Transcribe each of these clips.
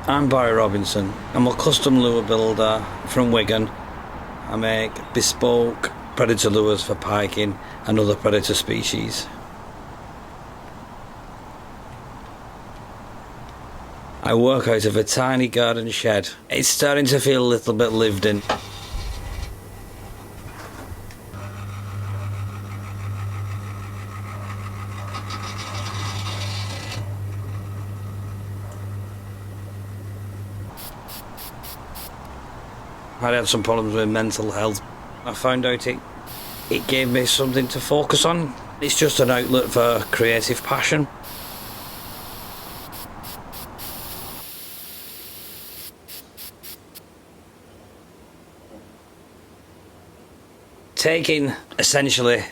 I'm Barry Robinson. I'm a custom lure builder from Wigan. I make bespoke predator lures for piking and other predator species. I work out of a tiny garden shed. It's starting to feel a little bit lived in. I had some problems with mental health. I found out it gave me something to focus on. It's just an outlet for creative passion. Taking essentially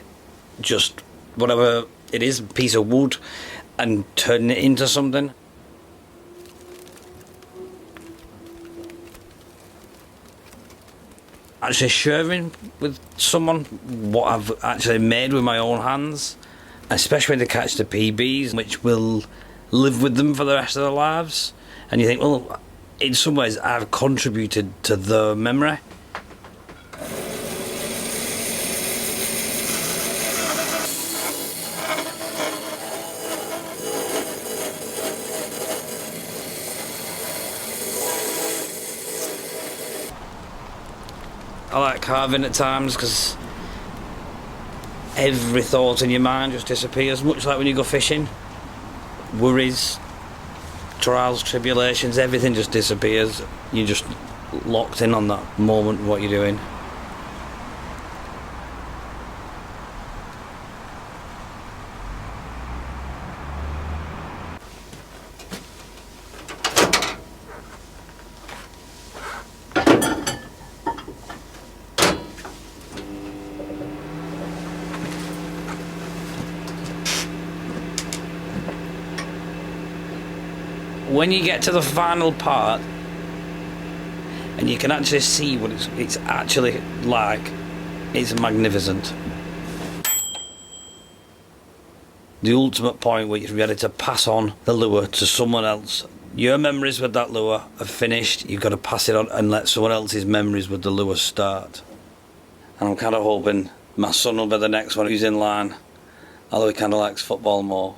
just whatever it is, a piece of wood, and turning it into something. Actually sharing with someone what I've actually made with my own hands, especially when they catch the PBs, which will live with them for the rest of their lives. And you think, well, in some ways I've contributed to their memory. I like carving at times because every thought in your mind just disappears, much like when you go fishing. Worries, trials, tribulations, everything just disappears. You're just locked in on that moment, what you're doing. When you get to the final part and you can actually see what it's actually like, it's magnificent. The ultimate point where you're ready to pass on the lure to someone else. Your memories with that lure are finished, you've got to pass it on and let someone else's memories with the lure start. And I'm kind of hoping my son will be the next one who's in line, although he kind of likes football more.